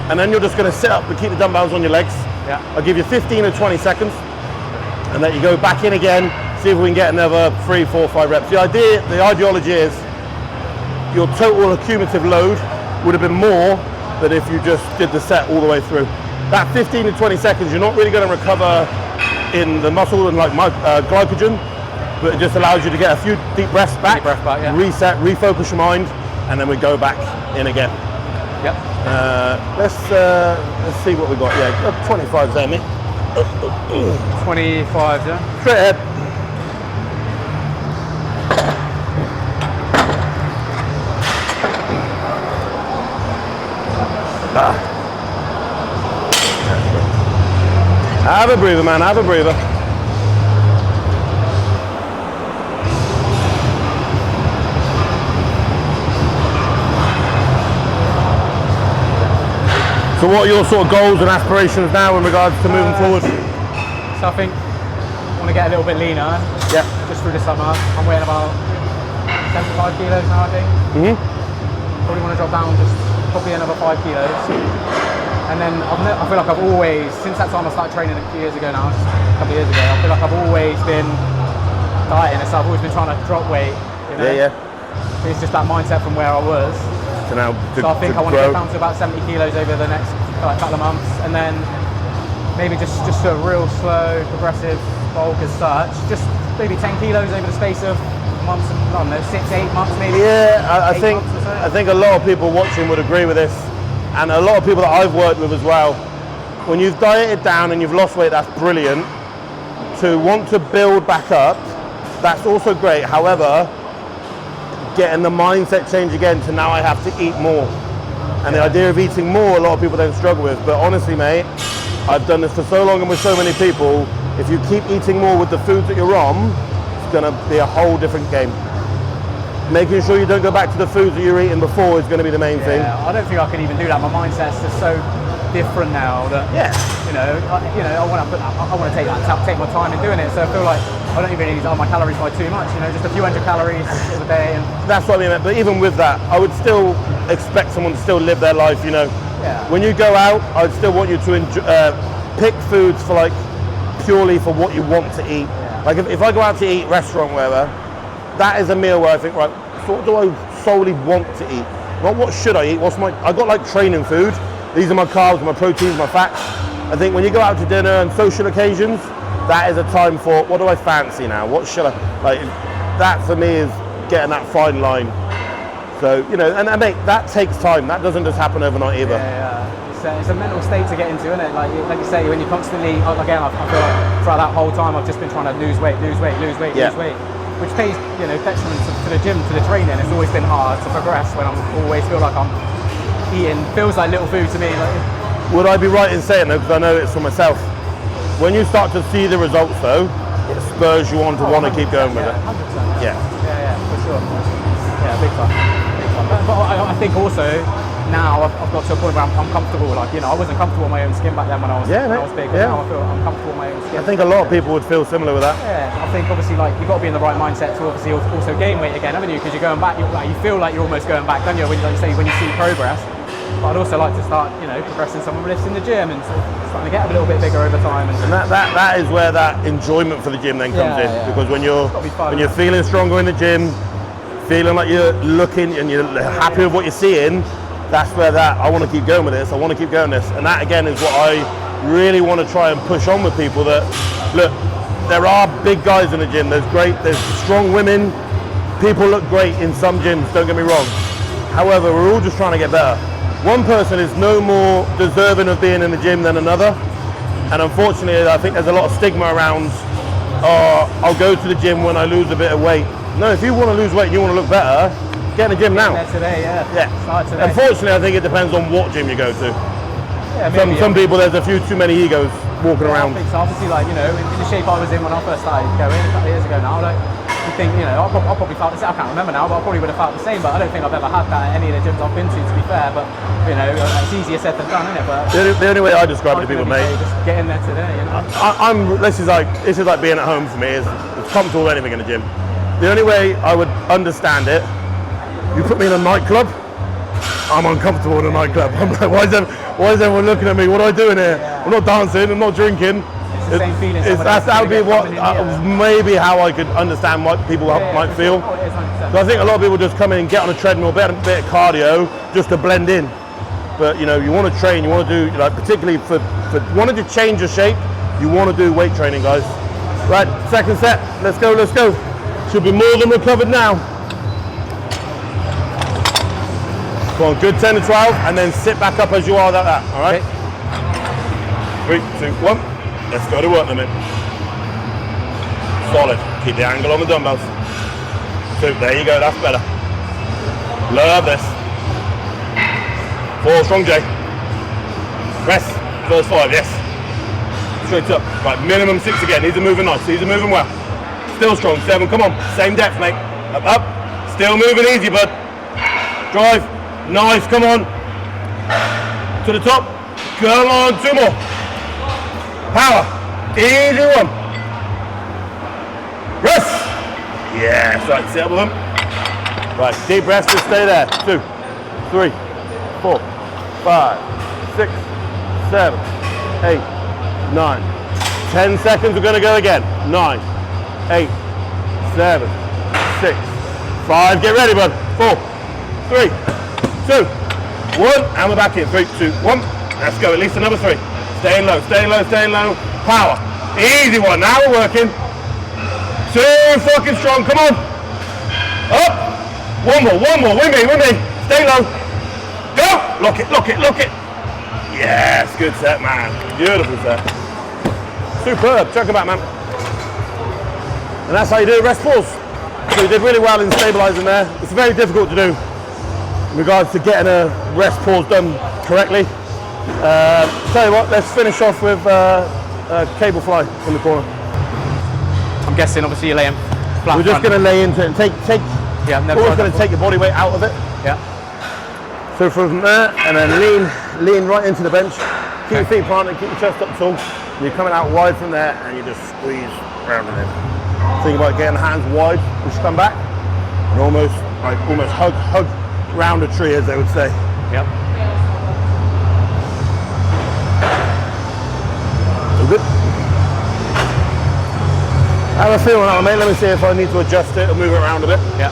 and then you're just going to sit up and keep the dumbbells on your legs. Yeah. I'll give you 15 or 20 seconds, and then you go back in again. See if we can get another 3, 4, 5 reps. The ideology is your total accumulative load would have been more than if you just did the set all the way through. That 15 to 20 seconds, you're not really going to recover in the muscle and like glycogen, but it just allows you to get a few deep breaths back, yeah. reset, refocus your mind, and then we go back in again. Yep. Let's see what we got. Yeah, 25s there, mate. 25, yeah. Straight ahead. Have a breather, man, have a breather. So what are your sort of goals and aspirations now in regards to moving forward? So I think I want to get a little bit leaner. Yeah. Just through the summer. I'm weighing about 75 kilos now, I think. Mm-hmm. Probably want to drop down just probably another 5 kilos. And then I feel like I've always, since that time I started training a few years ago now, just a couple of years ago, I feel like I've always been dieting and stuff. I've always been trying to drop weight. You know? Yeah. It's just that mindset from where I was. So now So I think I want to get down to about 70 kilos over the next couple of months, and then maybe just a real slow, progressive bulk as such. Just maybe 10 kilos over the space of months, I don't know, 6, 8 months maybe. Yeah, I think a lot of people watching would agree with this, and a lot of people that I've worked with as well. When you've dieted down and you've lost weight, that's brilliant. To want to build back up, that's also great. However, getting the mindset change again to now I have to eat more. And the idea of eating more, a lot of people don't struggle with. But honestly, mate, I've done this for so long and with so many people. If you keep eating more with the foods that you're on, it's going to be a whole different game. Making sure you don't go back to the foods that you were eating before is going to be the main thing. I don't think I can even do that. My mindset's just so different now that I want to take my time in doing it. So I feel like I don't even need to up my calories by too much. Just a few hundred calories a day. And that's what I mean. But even with that, I would still expect someone to still live their life. Yeah. When you go out, I'd still want you to pick foods for like purely for what you want to eat. Yeah. Like if I go out to eat, restaurant, wherever, that is a meal where I think, right, so what do I solely want to eat? Not what should I eat? I got like training food. These are my carbs, my proteins, my fats. I think when you go out to dinner and social occasions, that is a time for what do I fancy now? What should I like? That for me is getting that fine line. So and mate, that takes time. That doesn't just happen overnight either. Yeah. It's a mental state to get into, isn't it? Like you say, when you constantly, again, I feel like throughout that whole time, I've just been trying to lose weight, which pays detriment to the gym, to the training. It's always been hard to progress when I always feel like I'm eating, feels like little food to me. Would I be right in saying though, because I know it's for myself, when you start to see the results though, it spurs you on to want to keep going with it. 100%. Yeah. For sure. Yeah, big time. But I think also now I've got to a point where I'm comfortable. Like, you know, I wasn't comfortable in my own skin back then when I was big. But now I feel I'm comfortable in my own skin. I think a lot of people would feel similar with that. Yeah, I think obviously like you've got to be in the right mindset to obviously also gain weight again, haven't you? Because you're going back. You feel like you're almost going back, don't you? When you see progress. But I'd also like to start, you know, progressing some of this in the gym and sort of starting to get a little bit bigger over time. And that is where that enjoyment for the gym then comes in. Yeah. Because when you're feeling stronger in the gym, feeling like you're looking and you're happy with what you're seeing, that's where I want to keep going with this. I want to keep going this. And that again is what I really want to try and push on with people, that look, there are big guys in the gym. There's strong women. People look great in some gyms, don't get me wrong. However, we're all just trying to get better. One person is no more deserving of being in the gym than another. And unfortunately, I think there's a lot of stigma around, I'll go to the gym when I lose a bit of weight. No, if you want to lose weight and you want to look better, get in the gym now. Today, Start today. Unfortunately, I think it depends on what gym you go to. Yeah, some people, there's a few too many egos walking around. I think so. Obviously, like, you know, in the shape I was in when I first started going a couple of years ago now, like, you think, you know, I probably felt the same. I can't remember now, but I probably would have felt the same. But I don't think I've ever had that at any of the gyms I've been to be fair. But, you know, it's easier said than done, isn't it? But the only way I describe it to people, mate, just get in there today, you know. This is like being at home for me. It's comfortable with anything in the gym. The only way I would understand it, you put me in a nightclub, I'm uncomfortable in a nightclub. I'm like, why is everyone looking at me? What am I doing here? Yeah. I'm not dancing, I'm not drinking. It's the same feeling. That would be what maybe how I could understand what people might feel. So I think a lot of people just come in and get on a treadmill, a bit of cardio, just to blend in. But you know, you want to train, you want to do, like, particularly for wanting to change your shape, you want to do weight training, guys. Right, second set, let's go. Should be more than recovered now. Go on, good 10 to 12, and then sit back up as you are like that, all right? Okay. 3, 2, 1. Let's go to work limit. Solid. Keep the angle on the dumbbells. 2, there you go, that's better. Love this. 4, strong J. Press, first 5, yes. Straight up. Right, minimum 6 again. These are moving nice, these are moving well. Still strong, 7, come on. Same depth, mate. Up. Still moving easy, bud. Drive. Nice, come on. To the top. Come on, 2 more. Power. Easy one. Rest. Yes, right, sit up with them. Right, deep breaths, just stay there. 2, 3, 4, 5, 6, 7, 8, 9. 10 seconds, we're gonna go again. 9, 8, 7, 6, 5. Get ready, bud. 4, 3, 2, 1. And we're back in. 3, 2, 1. Let's go. At least another 3. Staying low, staying low, staying low. Power. Easy one. Now we're working. 2 fucking strong. Come on. Up. One more. With me. Stay low. Go. Lock it. Yes. Good set, man. Beautiful set. Superb. Chuck it back, man. And that's how you do it. Rest pause. So you did really well in stabilizing there. It's very difficult to do in regards to getting a rest pause done correctly. Tell you what, let's finish off with cable fly in the corner. I'm guessing obviously you're laying flat. We're just going to lay into it and take always going to take your body weight out of it. Yeah. So from there, and then lean right into the bench. Keep your feet planted, keep your chest up tall. You're coming out wide from there and you just squeeze round and in. Think about getting the hands wide, push come back, and almost hug round a tree, as they would say. Yep. All good. Have a feel on that one, mate. Let me see if I need to adjust it or move it around a bit. Yeah.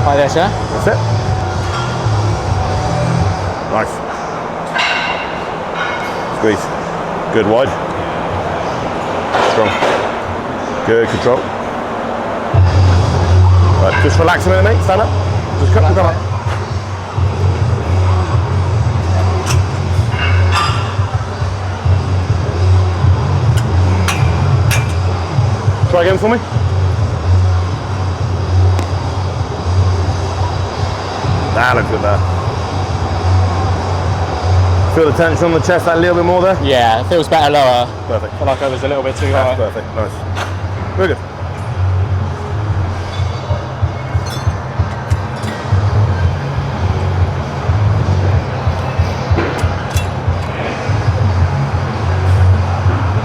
Hi there, sir. That's it. Nice. Squeeze. Good wide. Strong. Good control. Right, just relax a minute, mate. Stand up. Just come up. Try again for me. That looks good there. Feel the tension on the chest that little bit more there? Yeah, it feels better lower. Perfect. I feel like I was a little bit too high. That's perfect, nice. Very good.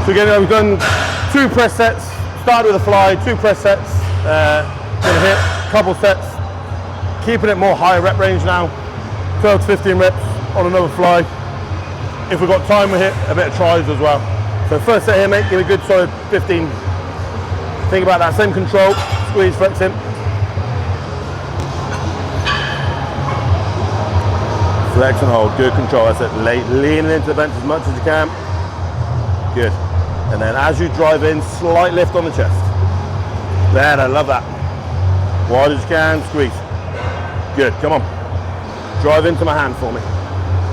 So again, we've done 2 press sets. Started with a fly, 2 press sets. Gonna hit a couple sets. Keeping it more higher rep range now. 12 to 15 reps on another fly. If we've got time, we hit a bit of tries as well. So first set here, mate, give me a good solid 15. Think about that same control, squeeze, flex in. Flex and hold, good control, that's it. Leaning into the bench as much as you can. Good. And then as you drive in, slight lift on the chest. There, I love that. Wide as you can, squeeze. Good, come on. Drive into my hand for me.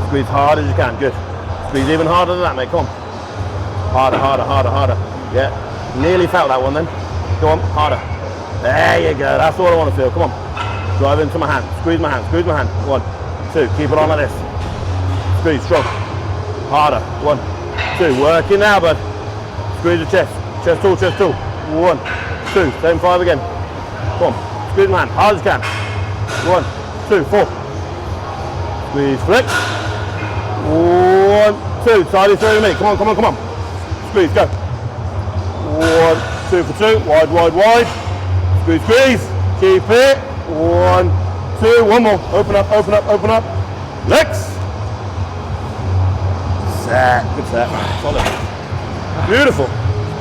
Squeeze hard as you can, good. Squeeze even harder than that, mate, come on. Harder, harder, harder, harder. Yeah, nearly felt that one then. Go on, harder. There you go, that's what I want to feel, come on. Drive into my hand, squeeze my hand, squeeze my hand. 1, 2, keep it on like this. Squeeze, strong. Harder, 1, 2, working now, bud. Squeeze the chest, chest tool, 1, 2, same 5 again. Come on, squeeze my hand, hard as you can. 1, 2, 4. Squeeze, flex. 1, 2, tidy through a minute, come on, come on, come on. Squeeze, go. 1, 2 for 2, wide, wide, wide. Squeeze, squeeze, keep it. 1, 2, one more, open up, open up, open up. Legs. Set, good set, solid. Beautiful.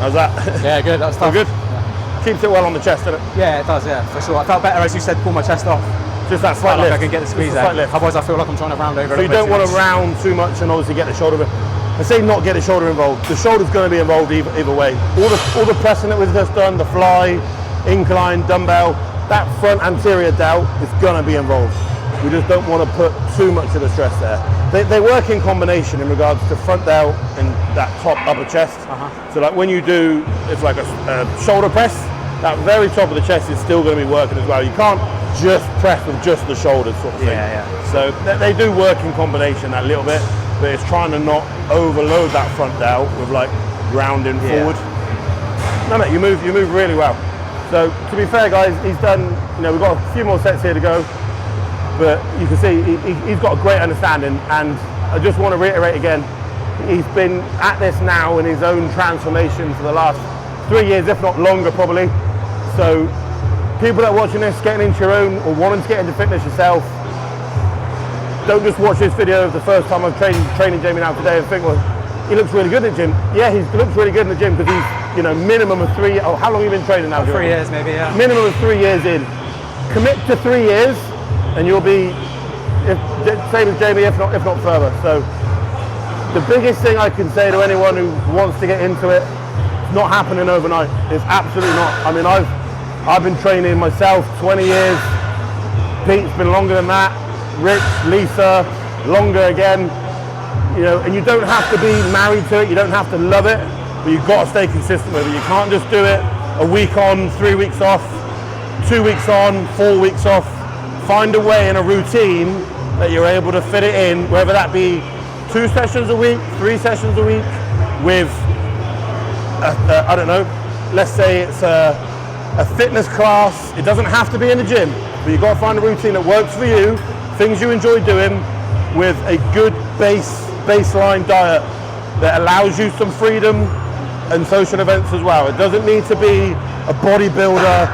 How's that? Yeah, good, that's tough. Good? Yeah. Keeps it well on the chest, doesn't it? Yeah, it does, yeah, for sure. I felt better, as you said, pull my chest off. Just that slight lift. I can get the squeeze there. Otherwise I feel like I'm trying to round over. So you don't want to round too much and obviously get the shoulder. I say not get the shoulder involved. The shoulder's going to be involved either way. All the pressing that we've just done, the fly, incline, dumbbell, that front anterior delt is going to be involved. We just don't want to put too much of the stress there. They work in combination in regards to front delt and that top upper chest. So like when you do, it's like a shoulder press, that very top of the chest is still going to be working as well. You can't just press with just the shoulders sort of thing. Yeah, yeah. So they do work in combination that little bit, but it's trying to not overload that front delt with like rounding forward. No, mate, you move really well. So to be fair, guys, he's done, we've got a few more sets here to go, but you can see he's got a great understanding, and I just want to reiterate again, he's been at this now in his own transformation for the last 3 years, if not longer probably. So people that are watching this, getting into your own or wanting to get into fitness yourself, don't just watch this video of the first time I'm training Jamie now today and think, well, he looks really good in the gym. Yeah, he looks really good in the gym because he's, minimum of 3, how long have you been training now? 3 years maybe, yeah. Minimum of 3 years in. Commit to 3 years and you'll be, same as Jamie, if not further. So the biggest thing I can say to anyone who wants to get into it, it's not happening overnight. It's absolutely not. I mean, I've been training myself 20 years. Pete's been longer than that. Rich, Lisa, longer again. And you don't have to be married to it. You don't have to love it, but you've got to stay consistent with it. You can't just do it a week on, 3 weeks off, 2 weeks on, 4 weeks off. Find a way in a routine that you're able to fit it in, whether that be 2 sessions a week, 3 sessions a week, with I don't know, let's say it's a fitness class. It doesn't have to be in the gym, but you've got to find a routine that works for you, things you enjoy doing, with a good baseline diet that allows you some freedom and social events as well. It doesn't need to be a bodybuilder,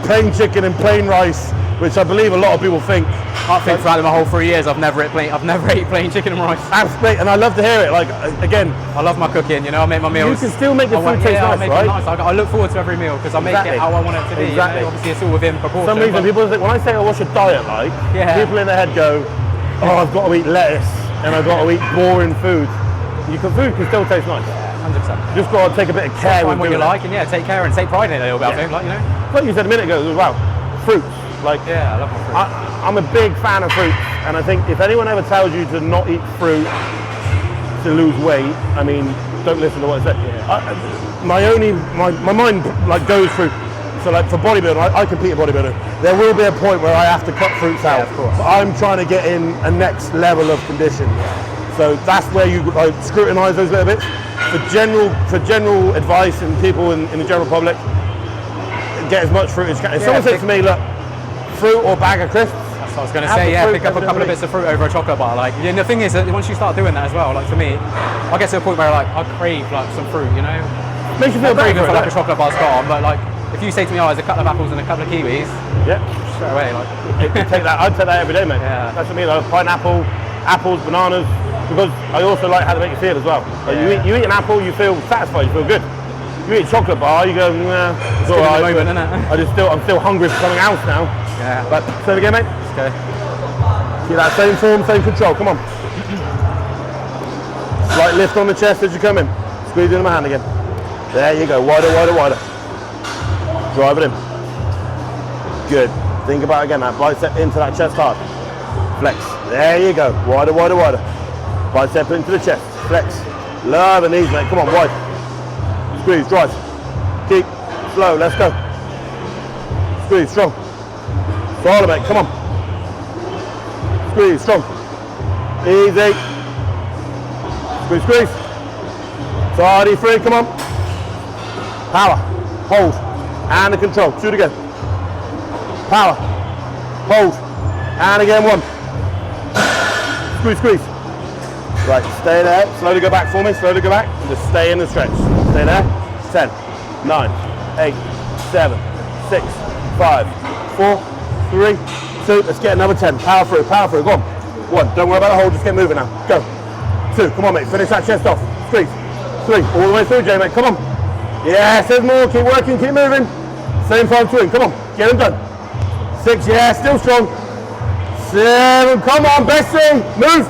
plain chicken and plain rice, which I believe a lot of people think. I think throughout my whole 3 years, I've never ate plain chicken and rice. Absolutely, and I love to hear it. Like, again, I love my cooking. I make my meals. You can still make the food taste nice, right? Nice. I look forward to every meal because I make it how I want it to be. Exactly. Obviously, it's all within proportion. For some reason, people think, when I say, what's your diet like? People in their head go, I've got to eat lettuce and I've got to eat boring food. Food can still taste nice. 100%. Just got to take a bit of care with what you like, and take care and take pride in it a little bit. I think, like you said a minute ago as well, fruits. Like, I love my fruit. I'm a big fan of fruits, and I think if anyone ever tells you to not eat fruit to lose weight, I mean, don't listen to what I say. My mind like goes through. So like for bodybuilding, I compete in bodybuilding. There will be a point where I have to cut fruits out. Of course. But I'm trying to get in a next level of condition. So So that's where you like scrutinise those little bits. For general advice and people in the general public, get as much fruit as you can. If someone says to me, look, fruit or bag of crisps, that's what I was going to say. Yeah, pick up a couple of bits of fruit over a chocolate bar. Like, yeah, the thing is that once you start doing that as well, like for me, I get to a point where like I crave like some fruit, you know. Makes you feel better for like it. a chocolate bar's gone, but like if you say to me, oh, there's a couple of apples and a couple of kiwis, yeah, straight away, like I'd take that every day, mate. Yeah. That's what I mean. Like pineapple, apples, bananas, because I also like how they make you feel as well. Like you eat an apple, you feel satisfied, you feel good. You eat a chocolate bar, you go, nah, it's all right. Moment, isn't it? I'm still hungry for something else now. Yeah. But say it again, mate. Okay. Keep that same form, same control. Come on. Slight lift on the chest as you come in. Squeeze into my hand again. There you go. Wider, wider, wider. Drive it in. Good. Think about it again. That bicep into that chest hard. Flex. There you go. Wider, wider, wider. Bicep into the chest. Flex. Lower the knees, mate. Come on, wide. Squeeze. Drive. Keep. Slow. Let's go. Squeeze. Strong. Solid, mate. Come on. Squeeze. Strong. Easy. Squeeze, squeeze. Tidy, free. Come on. Power. Hold. And the control. Shoot again. Power. Hold. And again, one. Squeeze, squeeze. Right, stay there. Slowly go back for me. Slowly go back. Just stay in the stretch. Stay there. 10, 9, 8, 7, 6, 5, 4, 3, 2. Let's get another 10. Power through, power through. Go on. 1. Don't worry about the hold. Just get moving now. Go. 2. Come on, mate. Finish that chest off. Squeeze. 3. All the way through, Jay, mate. Come on. Yes, there's more. Keep working. Keep moving. Same time twin. Come on. Get them done. 6. Yeah, still strong. 7. Come on. Best 3. Move.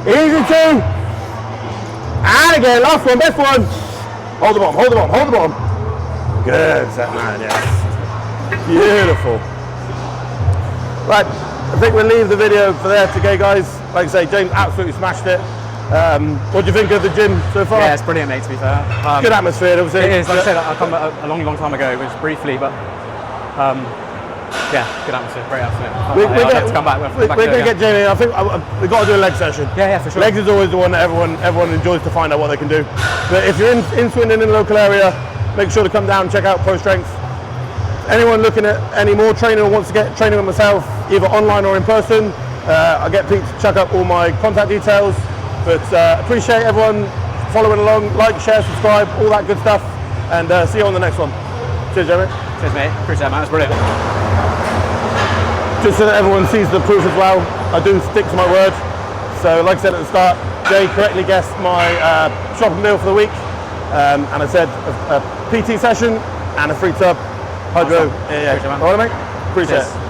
Easy 2. And again. Last one. Best 1. Hold the bottom. Hold the bottom. Hold the bottom. Good set, man. Yes. Beautiful. Right. I think we'll leave the video for there today, guys. Like I say, James absolutely smashed it. What do you think of the gym so far? Yeah, it's brilliant, mate, to be fair. Good atmosphere, obviously. It is, like I said, I come a long, long time ago, which briefly, but yeah, good atmosphere, great atmosphere. I'd like to come back. We're going to get Jamie. I think we've got to do a leg session. Yeah, for sure. Legs is always the one that everyone enjoys to find out what they can do. But if you're in Swindon, in the local area, make sure to come down and check out Pro Strength. Anyone looking at any more training or wants to get training with myself, either online or in person, I'll get Pete to chuck up all my contact details. But appreciate everyone following along, like, share, subscribe, all that good stuff, and see you on the next one. Cheers, Jeremy. Cheers, mate. Appreciate it, man. It's brilliant. Just so that everyone sees the proof as well, I do stick to my word. So, like I said at the start, Jay correctly guessed my shopping deal for the week, and I said a PT session and a free tub, hydro. Awesome. Yeah. All right, mate. Appreciate it.